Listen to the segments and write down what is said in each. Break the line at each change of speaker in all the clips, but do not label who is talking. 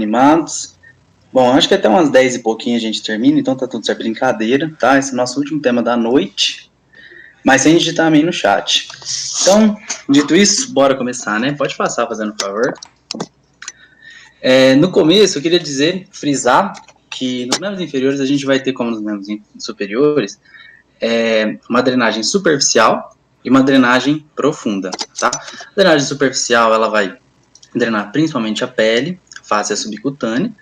Animados? Bom, acho que até umas 10 e pouquinho a gente termina, então tá tudo certo, brincadeira, tá? Esse é o nosso último tema da noite, mas sem digitar também no chat. Então, dito isso, bora começar, né? Pode passar, fazendo um favor. No começo, eu queria dizer, frisar, que nos membros inferiores a gente vai ter, como nos membros superiores, uma drenagem superficial e uma drenagem profunda, tá? A drenagem superficial, ela vai drenar principalmente a pele, face subcutânea,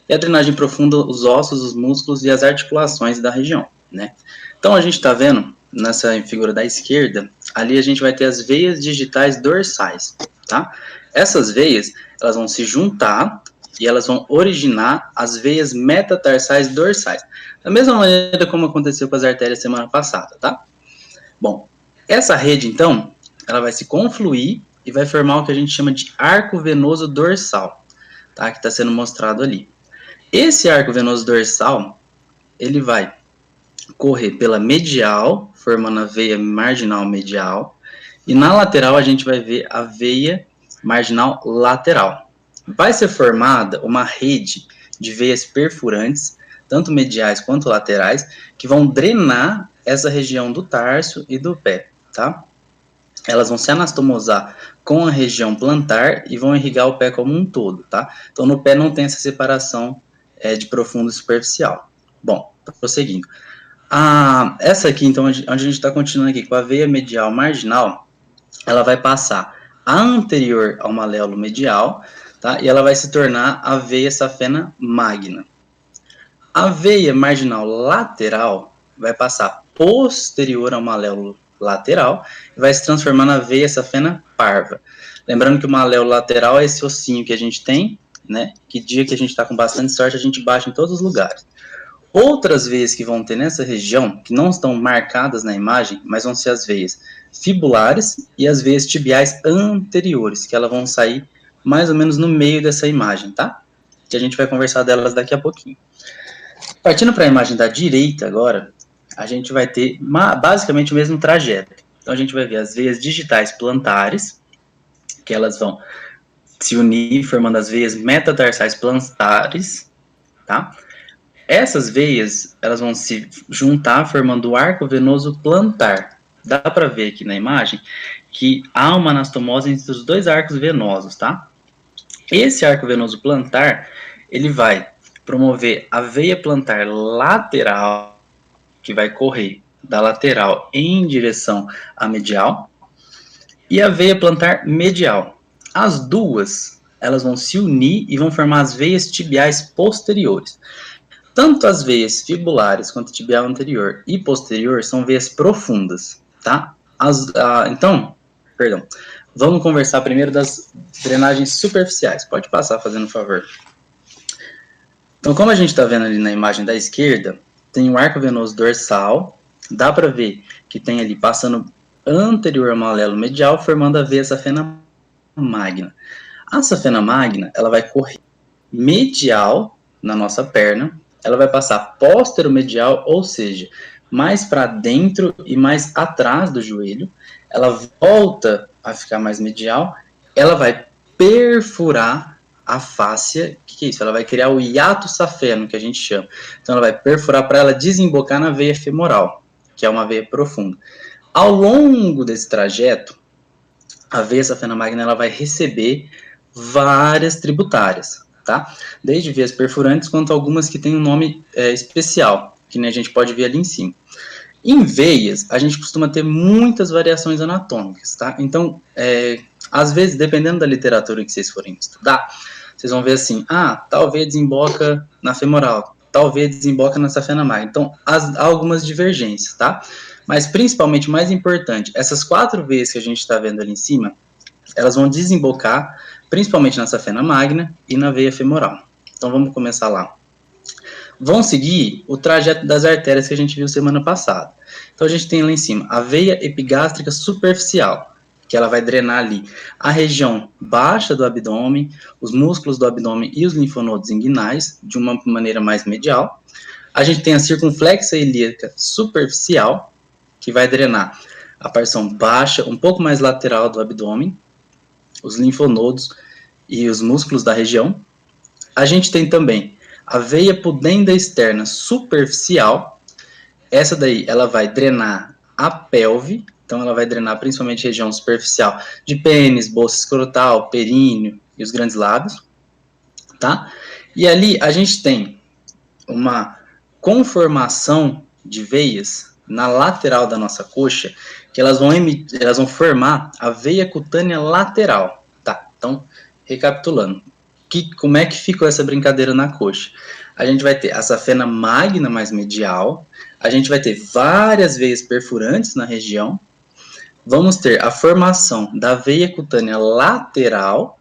e a drenagem profunda, os ossos, os músculos e as articulações da região, né? Então, a gente está vendo, nessa figura da esquerda, ali a gente vai ter as veias digitais dorsais, tá? Essas veias, elas vão se juntar e elas vão originar as veias metatarsais dorsais, da mesma maneira como aconteceu com as artérias semana passada, tá? Bom, essa rede, então, ela vai se confluir e vai formar o que a gente chama de arco venoso dorsal, tá? Que está sendo mostrado ali. Esse arco venoso dorsal, ele vai correr pela medial, formando a veia marginal medial, e na lateral a gente vai ver a veia marginal lateral. Vai ser formada uma rede de veias perfurantes, tanto mediais quanto laterais, que vão drenar essa região do tarso e do pé, tá? Elas vão se anastomosar com a região plantar e vão irrigar o pé como um todo, tá? Então, no pé não tem essa separação de profundo e superficial. Bom, prosseguindo. Essa aqui, então, onde a gente está continuando aqui, com a veia medial marginal, ela vai passar anterior ao maléolo medial, tá? E ela vai se tornar a veia safena magna. A veia marginal lateral vai passar posterior ao maléolo lateral e vai se transformar na veia safena parva. Lembrando que o maléolo lateral é esse ossinho que a gente tem, né? Que dia que a gente está com bastante sorte, a gente baixa em todos os lugares. Outras veias que vão ter nessa região, que não estão marcadas na imagem, mas vão ser as veias fibulares e as veias tibiais anteriores, que elas vão sair mais ou menos no meio dessa imagem, tá? Que a gente vai conversar delas daqui a pouquinho. Partindo para a imagem da direita agora, a gente vai ter basicamente o mesmo trajeto. Então, a gente vai ver as veias digitais plantares, que elas vão se unir, formando as veias metatarsais plantares, tá? Essas veias, elas vão se juntar, formando o arco venoso plantar. Dá para ver aqui na imagem que há uma anastomose entre os dois arcos venosos, tá? Esse arco venoso plantar, ele vai promover a veia plantar lateral, que vai correr da lateral em direção à medial, e a veia plantar medial. As duas, elas vão se unir e vão formar as veias tibiais posteriores. Tanto as veias fibulares quanto tibial anterior e posterior são veias profundas, tá? Vamos conversar primeiro das drenagens superficiais. Pode passar, fazendo um favor. Então, como a gente está vendo ali na imagem da esquerda, tem o arco venoso dorsal, dá para ver que tem ali passando anterior ao maléolo medial, formando a veia safena magna. A safena magna, ela vai correr medial na nossa perna, ela vai passar póstero-medial, ou seja, mais para dentro e mais atrás do joelho, ela volta a ficar mais medial, ela vai perfurar a fáscia. O que é isso? Ela vai criar o hiato safeno, que a gente chama. Então, ela vai perfurar para ela desembocar na veia femoral, que é uma veia profunda. Ao longo desse trajeto, a veia safena magna ela vai receber várias tributárias, tá? Desde veias perfurantes, quanto algumas que têm um nome especial, que nem a gente pode ver ali em cima. Em veias, a gente costuma ter muitas variações anatômicas, tá? Então, às vezes, dependendo da literatura que vocês forem estudar, vocês vão ver assim, tal veia desemboca na femoral, tal veia desemboca na safena magna. Então, há algumas divergências, tá? Mas, principalmente, mais importante, essas 4 veias que a gente está vendo ali em cima, elas vão desembocar principalmente na safena magna e na veia femoral. Então, vamos começar lá. Vão seguir o trajeto das artérias que a gente viu semana passada. Então, a gente tem lá em cima a veia epigástrica superficial, que ela vai drenar ali a região baixa do abdômen, os músculos do abdômen e os linfonodos inguinais, de uma maneira mais medial. A gente tem a circunflexa ilíaca superficial, que vai drenar a porção baixa, um pouco mais lateral do abdômen, os linfonodos e os músculos da região. A gente tem também a veia pudenda externa superficial. Essa daí, ela vai drenar a pelve, então ela vai drenar principalmente a região superficial de pênis, bolsa escrotal, períneo e os grandes lábios, tá? E ali a gente tem uma conformação de veias na lateral da nossa coxa, que elas vão formar a veia cutânea lateral, tá? Então, recapitulando, como é que ficou essa brincadeira na coxa? A gente vai ter a safena magna mais medial, a gente vai ter várias veias perfurantes na região, vamos ter a formação da veia cutânea lateral,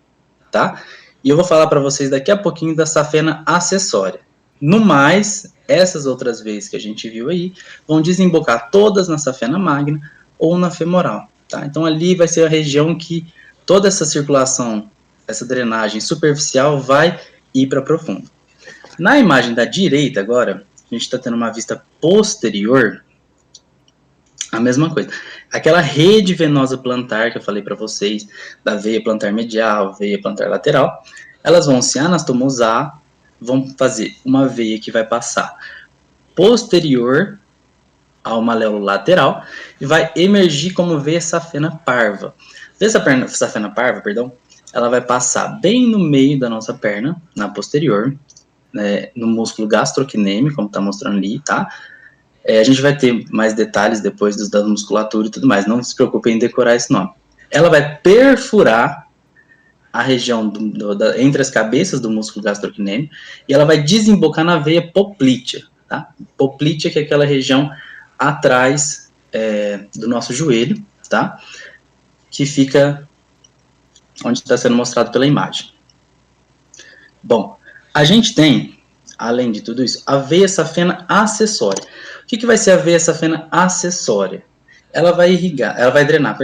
tá? E eu vou falar para vocês daqui a pouquinho da safena acessória. No mais, essas outras veias que a gente viu aí vão desembocar todas na safena magna ou na femoral, tá? Então ali vai ser a região que toda essa circulação, essa drenagem superficial vai ir para profunda. Na imagem da direita agora, a gente está tendo uma vista posterior, a mesma coisa. Aquela rede venosa plantar que eu falei para vocês, da veia plantar medial, veia plantar lateral, elas vão se anastomosar, vão fazer uma veia que vai passar posterior ao maléolo lateral e vai emergir como veia safena parva. Veia safena parva, perdão, ela vai passar bem no meio da nossa perna, na posterior, né, no músculo gastrocnêmio, como está mostrando ali, tá? A gente vai ter mais detalhes depois da musculatura e tudo mais, não se preocupem em decorar esse nome. Ela vai perfurar a região entre as cabeças do músculo gastrocnêmio e ela vai desembocar na veia poplítea, tá? Poplítea, que é aquela região atrás do nosso joelho, tá? Que fica onde está sendo mostrado pela imagem. Bom, a gente tem, além de tudo isso, a veia safena acessória. O que vai ser a veia safena acessória? Ela vai drenar,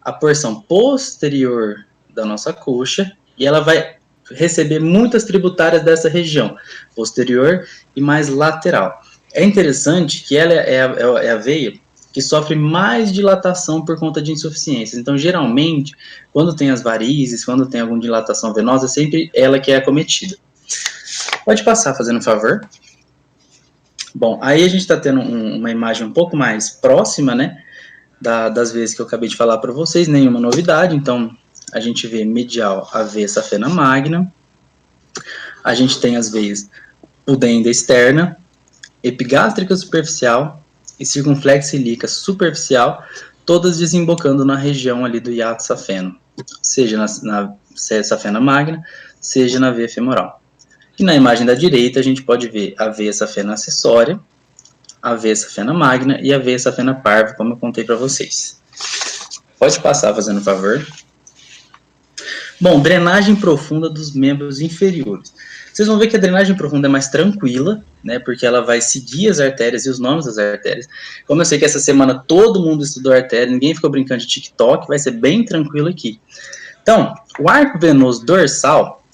a porção posterior da nossa coxa e ela vai receber muitas tributárias dessa região, posterior e mais lateral. É interessante que ela é a veia que sofre mais dilatação por conta de insuficiências. Então, geralmente, quando tem as varizes, quando tem alguma dilatação venosa, é sempre ela que é acometida. Pode passar, fazendo um favor. Bom, aí a gente está tendo uma imagem um pouco mais próxima, né, das veias que eu acabei de falar para vocês, nenhuma novidade. Então, a gente vê medial a veia safena magna, a gente tem as veias pudenda externa, epigástrica superficial e circunflexa ilíaca superficial, todas desembocando na região ali do hiato safeno, seja na safena magna, seja na veia femoral. E na imagem da direita a gente pode ver a veia safena acessória, a veia safena magna e a veia safena parva, como eu contei para vocês. Pode passar, fazendo um favor. Bom, drenagem profunda dos membros inferiores. Vocês vão ver que a drenagem profunda é mais tranquila, né, porque ela vai seguir as artérias e os nomes das artérias. Como eu sei que essa semana todo mundo estudou artéria, ninguém ficou brincando de TikTok, vai ser bem tranquilo aqui. Então, o arco venoso dorsal,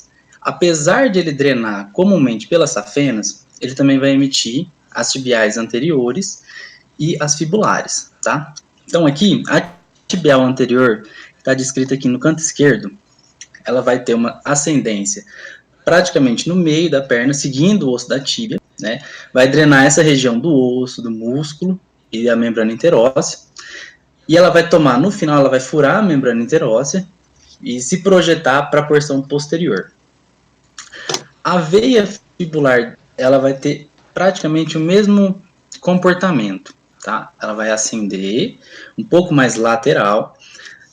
apesar de ele drenar comumente pelas safenas, ele também vai emitir as tibiais anteriores e as fibulares, tá? Então aqui, a tibial anterior, está descrita aqui no canto esquerdo, ela vai ter uma ascendência praticamente no meio da perna, seguindo o osso da tíbia, né? Vai drenar essa região do osso, do músculo e a membrana interóssea, e ela vai tomar, no final, ela vai furar a membrana interóssea e se projetar para a porção posterior. A veia fibular, ela vai ter praticamente o mesmo comportamento, tá? Ela vai ascender um pouco mais lateral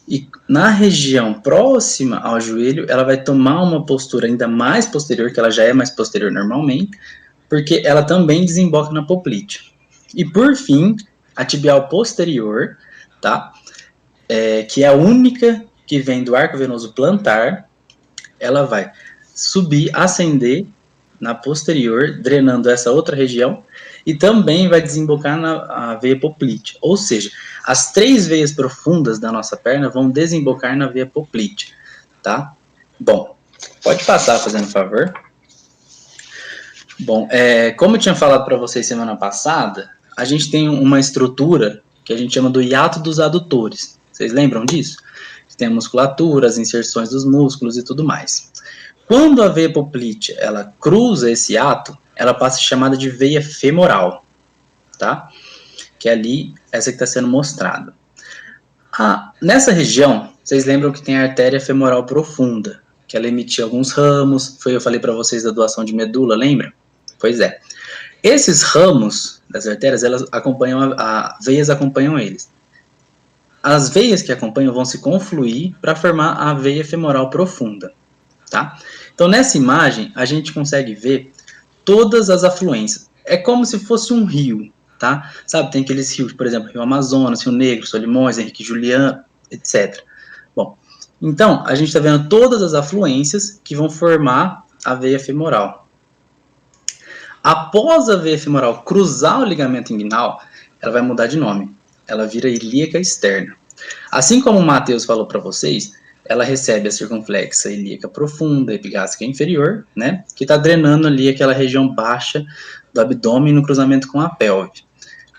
e na região próxima ao joelho, ela vai tomar uma postura ainda mais posterior, que ela já é mais posterior normalmente, porque ela também desemboca na poplítea. E por fim, a tibial posterior, tá? Que é a única que vem do arco venoso plantar, ela vai subir, ascender na posterior, drenando essa outra região, e também vai desembocar na veia poplítea. Ou seja, as 3 veias profundas da nossa perna vão desembocar na veia poplítea, tá? Bom, pode passar, fazendo favor. Bom, como eu tinha falado para vocês semana passada, a gente tem uma estrutura que a gente chama do hiato dos adutores. Vocês lembram disso? Tem a musculatura, as inserções dos músculos e tudo mais. Quando a veia poplítea ela cruza esse ato, ela passa a ser chamada de veia femoral, tá? Que é ali, essa que está sendo mostrada. Nessa região, vocês lembram que tem a artéria femoral profunda, que ela emitia alguns ramos, eu falei para vocês da doação de medula, lembra? Pois é. Esses ramos das artérias, elas acompanham, veias acompanham eles. As veias que acompanham vão se confluir para formar a veia femoral profunda, tá? Então, nessa imagem, a gente consegue ver todas as afluências. É como se fosse um rio, tá? Sabe, tem aqueles rios, por exemplo, Rio Amazonas, Rio Negro, Solimões, Henrique Juliano, etc. Bom, então, a gente está vendo todas as afluências que vão formar a veia femoral. Após a veia femoral cruzar o ligamento inguinal, ela vai mudar de nome. Ela vira ilíaca externa. Assim como o Matheus falou para vocês, ela recebe a circunflexa ilíaca profunda, epigástrica inferior, né, que está drenando ali aquela região baixa do abdômen no cruzamento com a pelve.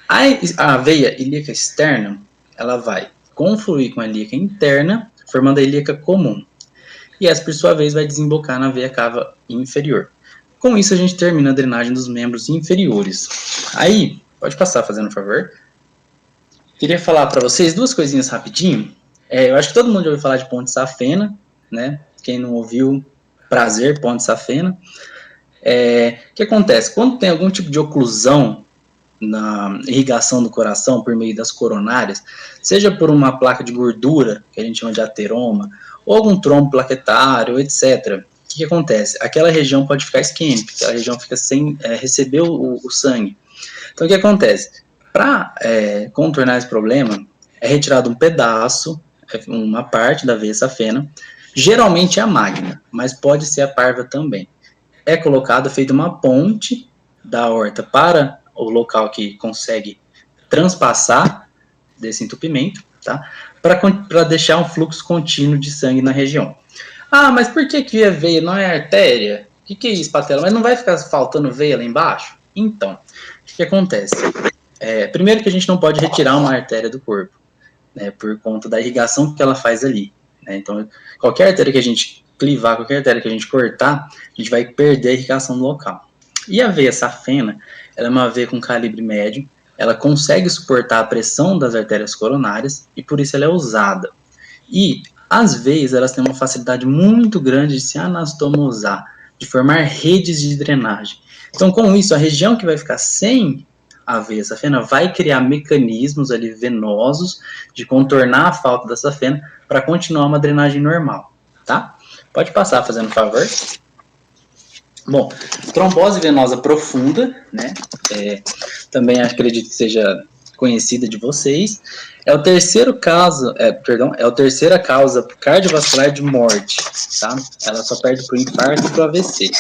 A veia ilíaca externa, ela vai confluir com a ilíaca interna, formando a ilíaca comum. E essa, por sua vez, vai desembocar na veia cava inferior. Com isso, a gente termina a drenagem dos membros inferiores. Aí, pode passar, fazendo um favor. Queria falar para vocês duas coisinhas rapidinho. Eu acho que todo mundo já ouviu falar de ponte safena, né? Quem não ouviu, prazer, ponte safena. O que acontece? Quando tem algum tipo de oclusão na irrigação do coração por meio das coronárias, seja por uma placa de gordura, que a gente chama de ateroma, ou algum trombo plaquetário, etc., o que acontece? Aquela região pode ficar isquêmica, aquela região fica sem receber o sangue. Então, o que acontece? Para contornar esse problema, é retirado um pedaço, uma parte da veia safena, geralmente é a magna, mas pode ser a parva também. É colocado, feita uma ponte da aorta para o local que consegue transpassar desse entupimento, tá? Para deixar um fluxo contínuo de sangue na região. Mas por que a veia não é artéria? O que é isso, Patela? Mas não vai ficar faltando veia lá embaixo? Então, o que acontece? Primeiro que a gente não pode retirar uma artéria do corpo, né, por conta da irrigação que ela faz ali. Né? Então, qualquer artéria que a gente clivar, qualquer artéria que a gente cortar, a gente vai perder a irrigação do local. E a veia safena, ela é uma veia com calibre médio, ela consegue suportar a pressão das artérias coronárias e por isso ela é usada. E as veias, elas têm uma facilidade muito grande de se anastomosar, de formar redes de drenagem. Então, com isso, a região que vai ficar sem a veia safena vai criar mecanismos ali venosos de contornar a falta da safena para continuar uma drenagem normal, tá? Pode passar, fazendo um favor. Bom, trombose venosa profunda, né? Também acredito que seja conhecida de vocês. É a terceira causa cardiovascular de morte, tá? Ela só perde para o infarto e para o AVC.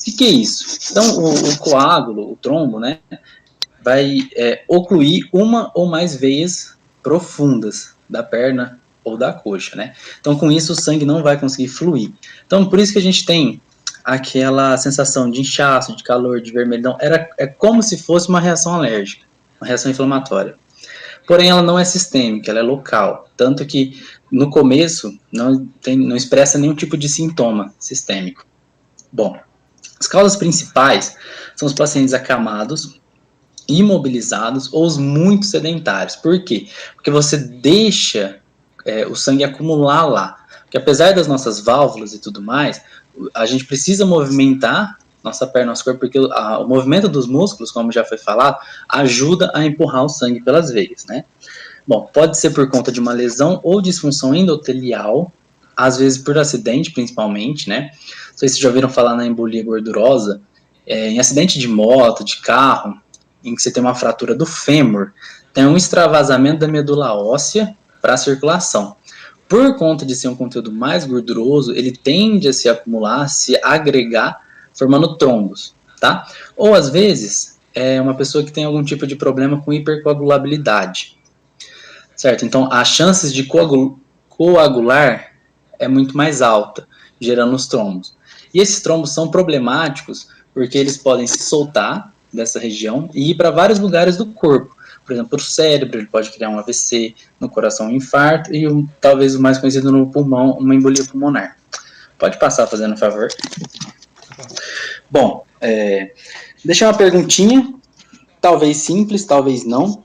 O que é isso? Então, o coágulo, o trombo, né? Vai ocluir uma ou mais veias profundas da perna ou da coxa, né? Então, com isso, o sangue não vai conseguir fluir. Então, por isso que a gente tem aquela sensação de inchaço, de calor, de vermelhidão. É como se fosse uma reação alérgica, uma reação inflamatória. Porém, ela não é sistêmica, ela é local. Tanto que, no começo, não expressa nenhum tipo de sintoma sistêmico. Bom, as causas principais são os pacientes acamados, imobilizados ou os muito sedentários. Por quê? Porque você deixa o sangue acumular lá. Porque apesar das nossas válvulas e tudo mais, a gente precisa movimentar nossa perna, nosso corpo, porque o movimento dos músculos, como já foi falado, ajuda a empurrar o sangue pelas veias, né? Bom, pode ser por conta de uma lesão ou disfunção endotelial, às vezes por acidente, principalmente, né? Não sei se vocês já ouviram falar na embolia gordurosa, em acidente de moto, de carro, em que você tem uma fratura do fêmur, tem um extravasamento da medula óssea para a circulação. Por conta de ser um conteúdo mais gorduroso, ele tende a se acumular, se agregar, formando trombos, tá? Ou, às vezes, é uma pessoa que tem algum tipo de problema com hipercoagulabilidade, certo? Então, as chances de coagular é muito mais alta, gerando os trombos. E esses trombos são problemáticos porque eles podem se soltar dessa região e ir para vários lugares do corpo. Por exemplo, o cérebro, ele pode criar um AVC, no coração um infarto e talvez o mais conhecido no pulmão, uma embolia pulmonar. Pode passar, fazendo um favor. Bom, deixar uma perguntinha, talvez simples, talvez não.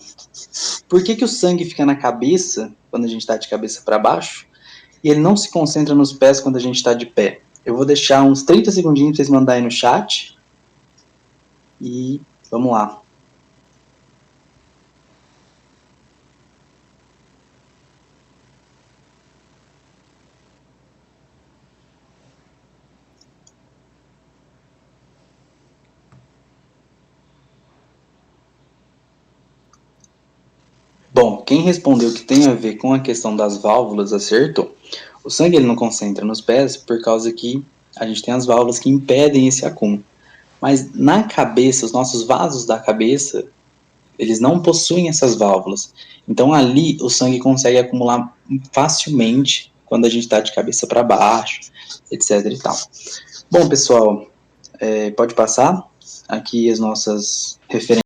Por que o sangue fica na cabeça quando a gente está de cabeça para baixo e ele não se concentra nos pés quando a gente está de pé? Eu vou deixar uns 30 segundinhos para vocês mandarem no chat e vamos lá. Bom, quem respondeu que tem a ver com a questão das válvulas acertou. O sangue ele não concentra nos pés por causa que a gente tem as válvulas que impedem esse acúmulo. Mas na cabeça, os nossos vasos da cabeça, eles não possuem essas válvulas. Então ali o sangue consegue acumular facilmente quando a gente está de cabeça para baixo, etc e tal. Bom, pessoal, pode passar aqui as nossas referências.